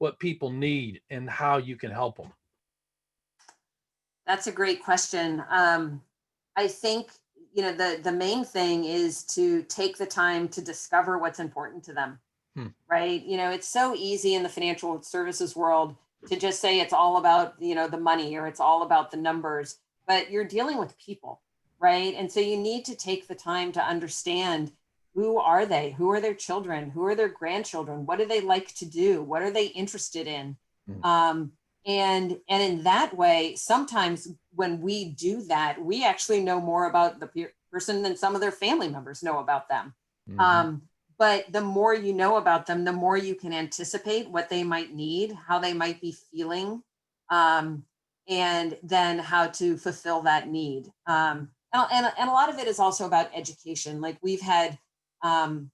what people need and how you can help them? That's a great question. I think, the main thing is to take the time to discover what's important to them. Hmm. Right? It's so easy in the financial services world to just say it's all about, the money, or it's all about the numbers, but you're dealing with people, right? And so you need to take the time to understand, who are they? Who are their children? Who are their grandchildren? What do they like to do? What are they interested in? Hmm. Um, and in that way, sometimes when we do that, we actually know more about the person than some of their family members know about them. Mhm. Um, but the more you know about them, the more you can anticipate what they might need, how they might be feeling, um, and then how to fulfill that need. And a lot of it is also about education. Like we've had um,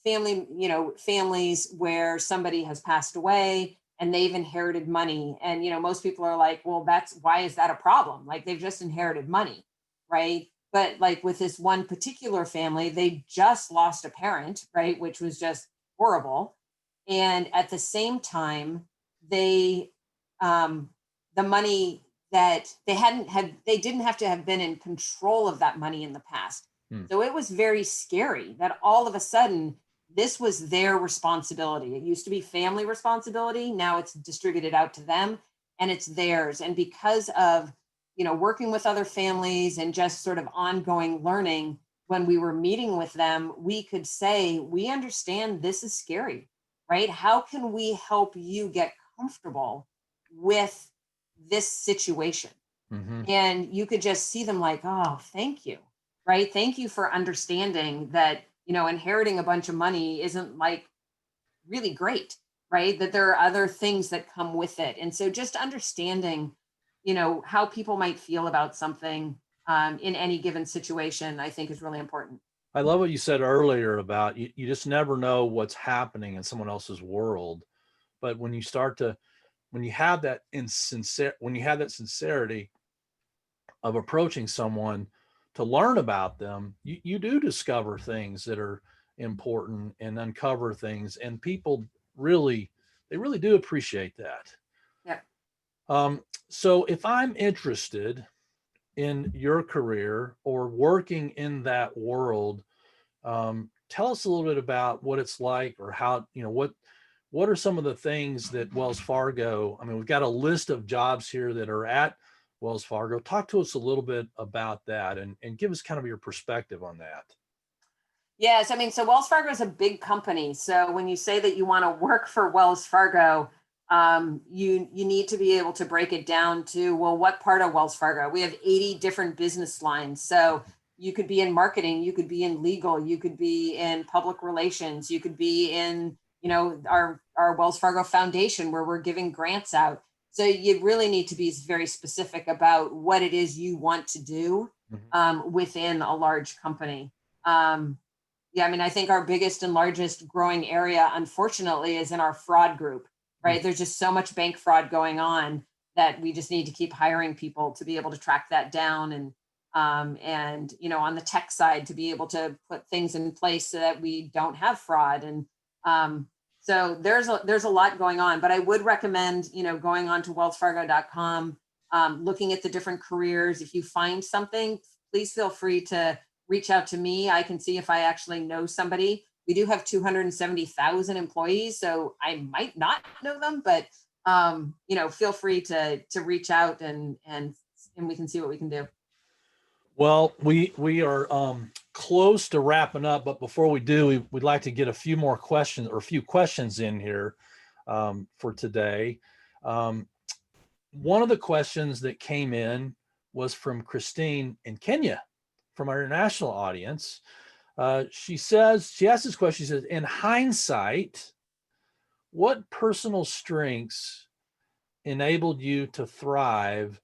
families where somebody has passed away and they've inherited money. And, most people are like, well, why is that a problem? Like they've just inherited money, right? But like with this one particular family, they just lost a parent, right? Which was just horrible. And at the same time, they, um, the money that they didn't have to have been in control of that money in the past. Hmm. So it was very scary that all of a sudden this was their responsibility. It used to be family responsibility. Now it's distributed out to them and it's theirs. And because of, working with other families and just sort of ongoing learning, when we were meeting with them, we could say, we understand this is scary, right? How can we help you get comfortable with this situation? Mhm. And you could just see them like, oh, thank you, right? Thank you for understanding that, inheriting a bunch of money isn't like really great, right? That there are other things that come with it. And so just understanding, how people might feel about something in any given situation, I think is really important. I love what you said earlier about you just never know what's happening in someone else's world. But when you have that when you have that sincerity of approaching someone to learn about them, you do discover things that are important and uncover things. And people really, they really do appreciate that. Yep. So if I'm interested in your career or working in that world, Tell us a little bit about what it's like, or how, what are some of the things that Wells Fargo, I mean, we've got a list of jobs here that are at Wells Fargo. Talk to us a little bit about that, and give us kind of your perspective on that. Yes, I mean, so Wells Fargo is a big company. So when you say that you want to work for Wells Fargo, you need to be able to break it down to, well, what part of Wells Fargo? We have 80 different business lines. So you could be in marketing, you could be in legal, you could be in public relations, you could be in, our Wells Fargo Foundation, where we're giving grants out. So you really need to be very specific about what it is you want to do within a large company. Yeah, I mean, I think our biggest and largest growing area, unfortunately, is in our fraud group, right? There's just so much bank fraud going on that we just need to keep hiring people to be able to track that down, and on the tech side, to be able to put things in place so that we don't have fraud. And so there's a lot going on, but I would recommend, going on to wellsfargo.com, looking at the different careers. If you find something, please feel free to reach out to me. I can see if I actually know somebody. We do have 270,000 employees, so I might not know them, but feel free to reach out, and we can see what we can do. Well, we are close to wrapping up, but before we do, we'd like to get a few more questions, or a few questions in here for today. One of the questions that came in was from Christine in Kenya, from our international audience. She asked this question. She says, in hindsight, what personal strengths enabled you to thrive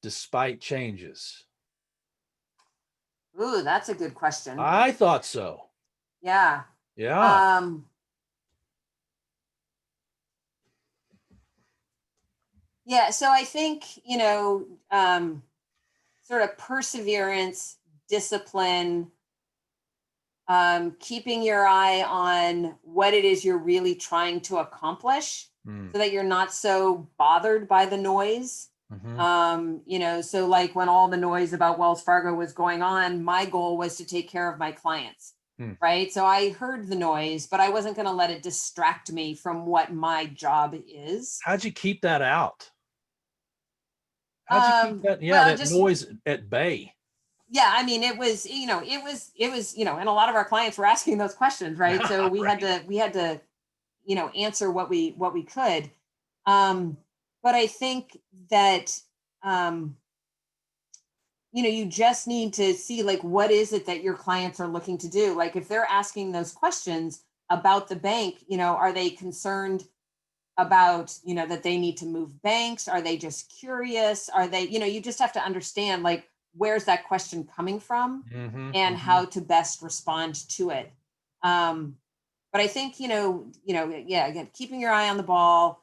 despite changes? Ooh, that's a good question. I thought so. Yeah. Yeah. Yeah. So I think, sort of perseverance, discipline, keeping your eye on what it is you're really trying to accomplish, so that you're not so bothered by the noise. So like when all the noise about Wells Fargo was going on, my goal was to take care of my clients, right? So I heard the noise, but I wasn't going to let it distract me from what my job is. How'd you keep that out? How'd you keep that? Yeah, that noise at bay. Yeah, I mean, it was, and a lot of our clients were asking those questions, right? So we had to, answer what we could. But I think that, you just need to see, like, what is it that your clients are looking to do? Like, if they're asking those questions about the bank, are they concerned about, that they need to move banks? Are they just curious? Are they, you just have to understand, like, where's that question coming from, and how to best respond to it. But I think, yeah, again, keeping your eye on the ball,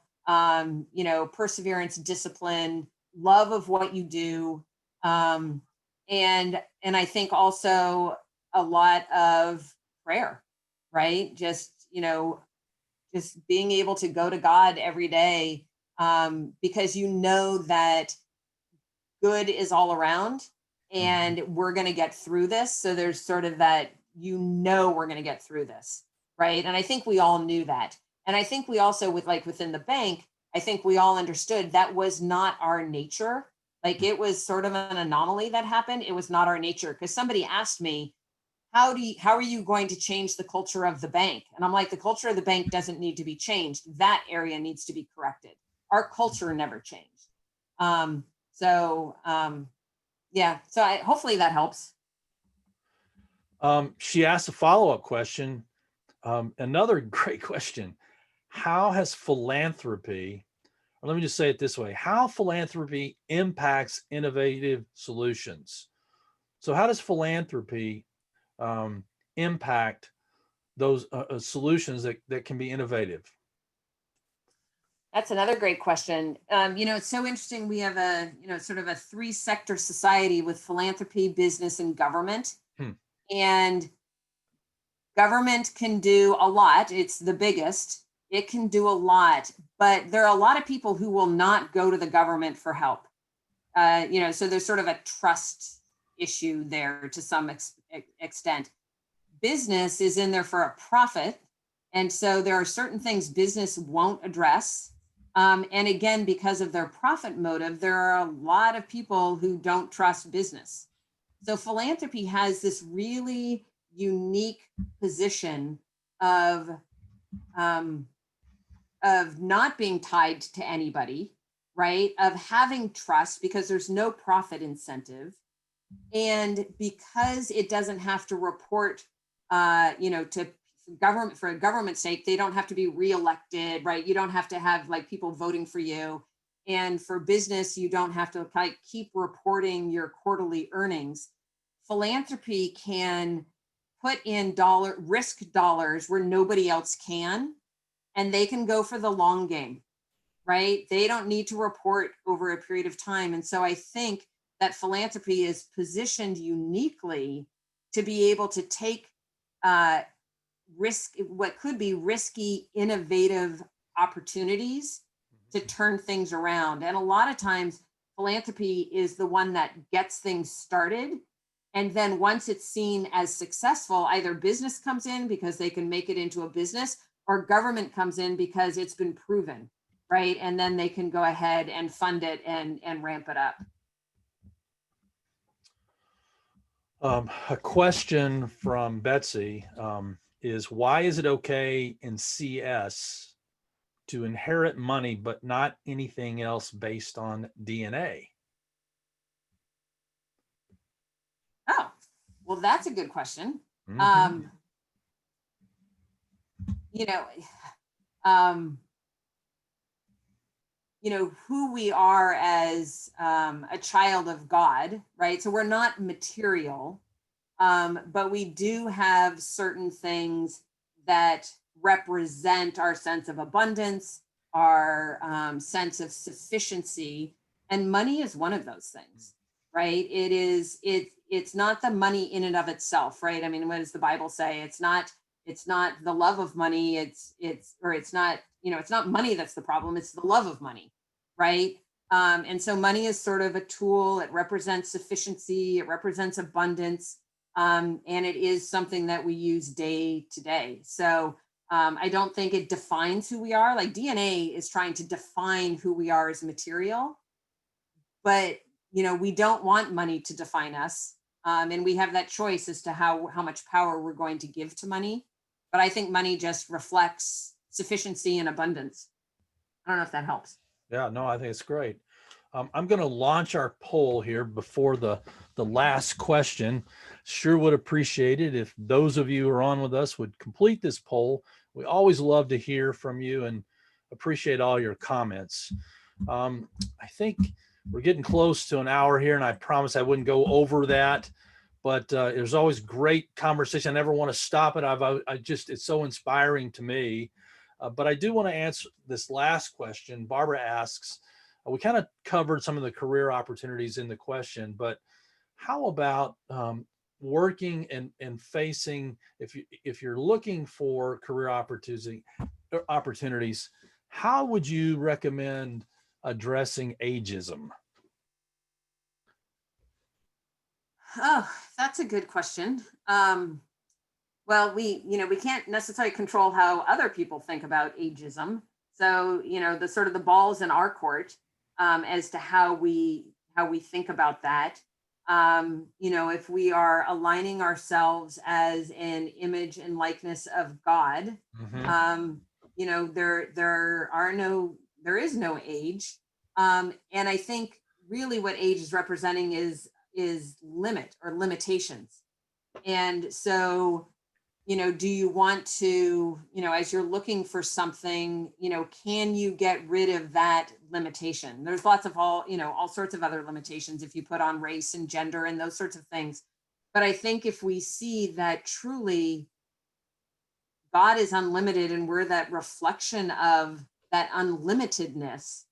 perseverance, discipline, love of what you do. And I think also a lot of prayer, right? Just being able to go to God every day, because that good is all around, and we're going to get through this. So there's sort of that, we're going to get through this. Right. And I think we all knew that. And I think we also, within the bank, I think we all understood that was not our nature. Like, it was sort of an anomaly that happened. It was not our nature. Because somebody asked me, how are you going to change the culture of the bank? And I'm like, the culture of the bank doesn't need to be changed. That area needs to be corrected. Our culture never changed. Yeah. So hopefully that helps. She asked a follow-up question. Another great question. How has philanthropy, or let me just say it this way, how philanthropy impacts innovative solutions? So how does philanthropy impact those solutions that can be innovative? That's another great question. It's so interesting. We have sort of a 3-sector society with philanthropy, business, and government. And government can do a lot. It's the biggest. It can do a lot, but there are a lot of people who will not go to the government for help. So there's sort of a trust issue there to some extent. Business is in there for a profit. And so there are certain things business won't address. And again, because of their profit motive, there are a lot of people who don't trust business. So philanthropy has this really unique position of not being tied to anybody, right? Of having trust because there's no profit incentive. And because it doesn't have to report, to government for government's sake, they don't have to be reelected, right? You don't have to have like people voting for you. And for business, you don't have to like keep reporting your quarterly earnings. Philanthropy can put in risk dollars where nobody else can, and they can go for the long game, right? They don't need to report over a period of time. And so I think that philanthropy is positioned uniquely to be able to take what could be risky, innovative opportunities to turn things around. And a lot of times, philanthropy is the one that gets things started. And then once it's seen as successful, either business comes in because they can make it into a business, or government comes in because it's been proven, right? And then they can go ahead and fund it and ramp it up. A question from Betsy is, why is it okay in CS to inherit money, but not anything else based on DNA? Oh, well, that's a good question. Mm-hmm. Who we are as a child of God, right? So we're not material, but we do have certain things that represent our sense of abundance, our sense of sufficiency, and money is one of those things, right? It's not the money in and of itself, right? I mean, what does the Bible say? It's not the love of money. It's not money that's the problem. It's the love of money, right? And so money is sort of a tool. It represents sufficiency. It represents abundance. And it is something that we use day to day. So I don't think it defines who we are. Like DNA is trying to define who we are as material, but we don't want money to define us. And we have that choice as to how much power we're going to give to money. But I think money just reflects sufficiency and abundance. I don't know if that helps. Yeah, no, I think it's great. I'm going to launch our poll here before the last question. Sure would appreciate it if those of you who are on with us would complete this poll. We always love to hear from you and appreciate all your comments. I think we're getting close to an hour here, and I promised I wouldn't go over that. But there's always great conversation. I never want to stop it. It's so inspiring to me. But I do want to answer this last question. Barbara asks, we kind of covered some of the career opportunities in the question, but how about working and facing, if you're looking for career opportunities, how would you recommend addressing ageism? Oh, that's a good question. Well, we can't necessarily control how other people think about ageism. So, the sort of the ball's in our court as to how we think about that. If we are aligning ourselves as an image and likeness of God, Mm-hmm. there is no age. And I think really what age is representing is limit or limitations. And so, do you want to, as you're looking for something, can you get rid of that limitation? There's lots of all sorts of other limitations if you put on race and gender and those sorts of things. But I think if we see that truly God is unlimited and we're that reflection of that unlimitedness,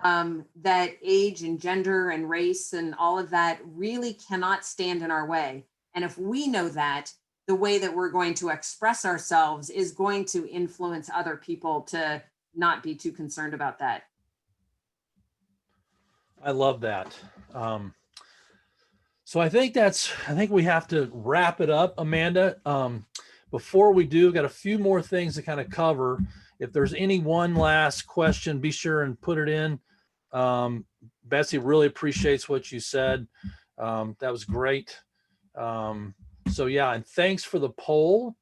that age and gender and race and all of that really cannot stand in our way. And if we know that, the way that we're going to express ourselves is going to influence other people to not be too concerned about that. I love that. So I think we have to wrap it up, Amanda. Before we do, got a few more things to kind of cover. If there's any one last question, be sure and put it in. Betsy really appreciates what you said. That was great. So yeah, and thanks for the poll.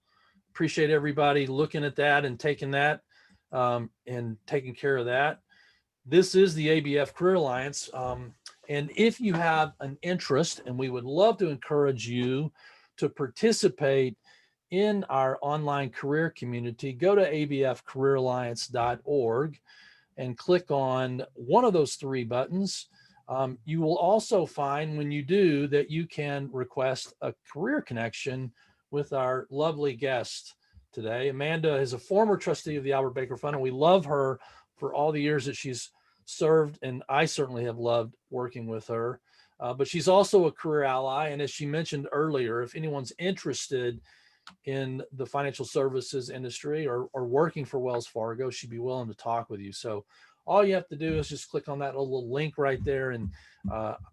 Appreciate everybody looking at that and taking that and taking care of that. This is the ABF Career Alliance. And if you have an interest, and we would love to encourage you to participate in our online career community, go to abfcareeralliance.org and click on one of those three buttons. You will also find when you do that you can request a career connection with our lovely guest today. Amanda is a former trustee of the Albert Baker Fund, and we love her for all the years that she's served, and I certainly have loved working with her. But she's also a career ally, and as she mentioned earlier, if anyone's interested in the financial services industry or working for Wells Fargo, she'd be willing to talk with you. So all you have to do is just click on that little link right there, and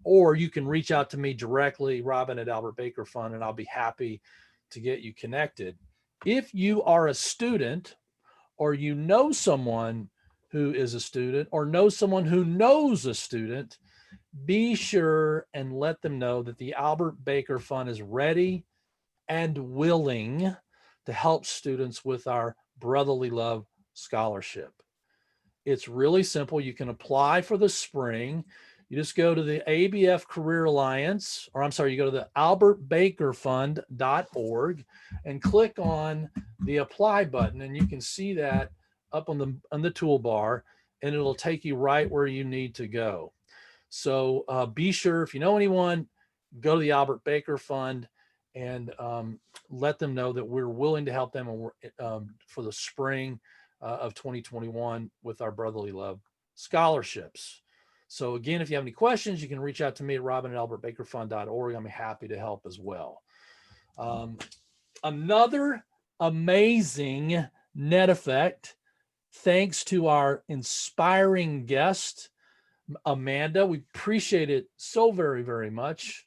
or you can reach out to me directly, Robin at Albert Baker Fund, and I'll be happy to get you connected. If you are a student, or you know someone who is a student, or know someone who knows a student, be sure and let them know that the Albert Baker Fund is ready and willing to help students with our Brotherly Love Scholarship. It's really simple. You can apply for the spring. You just go to the ABF Career Alliance, or I'm sorry, you go to the albertbakerfund.org and click on the apply button, and you can see that up on the toolbar, and it'll take you right where you need to go. So be sure, if you know anyone, go to the Albert Baker Fund and let them know that we're willing to help them for the spring of 2021 with our Brotherly Love scholarships. So again, if you have any questions, you can reach out to me at robin@albertbakerfund.org. I'm happy to help as well. Another amazing net effect, thanks to our inspiring guest, Amanda. We appreciate it so very, very much.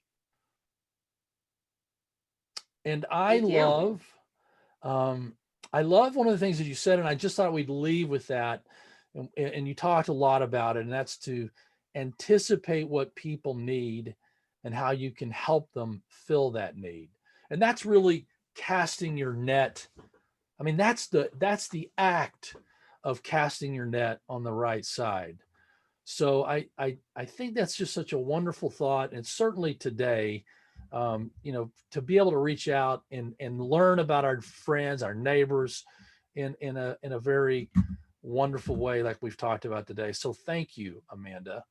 And I love one of the things that you said, and I just thought we'd leave with that. And you talked a lot about it, and that's to anticipate what people need and how you can help them fill that need. And that's really casting your net. I mean, that's the act of casting your net on the right side. So I think that's just such a wonderful thought. And certainly today, to be able to reach out and learn about our friends, our neighbors in a very wonderful way, like we've talked about today. So thank you, Amanda.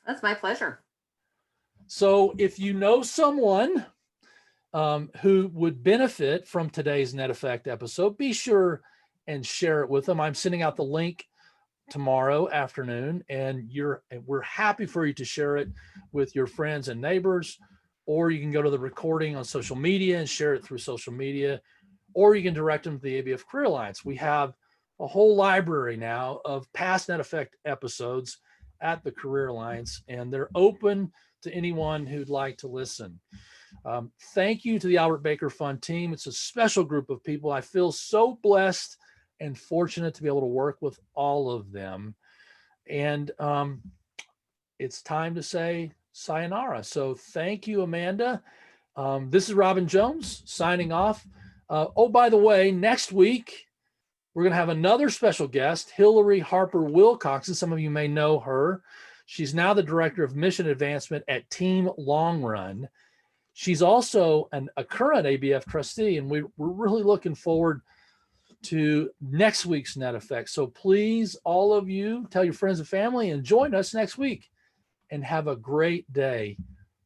That's my pleasure. So if you know someone who would benefit from today's Net Effect episode, be sure and share it with them. I'm sending out the link tomorrow afternoon, and we're happy for you to share it with your friends and neighbors, or you can go to the recording on social media and share it through social media, or you can direct them to the ABF Career Alliance. We have a whole library now of past Net Effect episodes at the Career Alliance, and they're open to anyone who'd like to listen. Thank you to the Albert Baker Fund team. It's a special group of people. I feel so blessed and fortunate to be able to work with all of them. And it's time to say sayonara. So thank you, Amanda. This is Robin Jones signing off. By the way, next week, we're going to have another special guest, Hillary Harper Wilcoxon. Some of you may know her. She's now the Director of Mission Advancement at Team Long Run. She's also a current ABF trustee, and we're really looking forward to next week's Net Effect. So please, all of you, tell your friends and family and join us next week, and have a great day.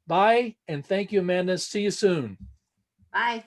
Bye, and thank you, Amanda. See you soon. Bye.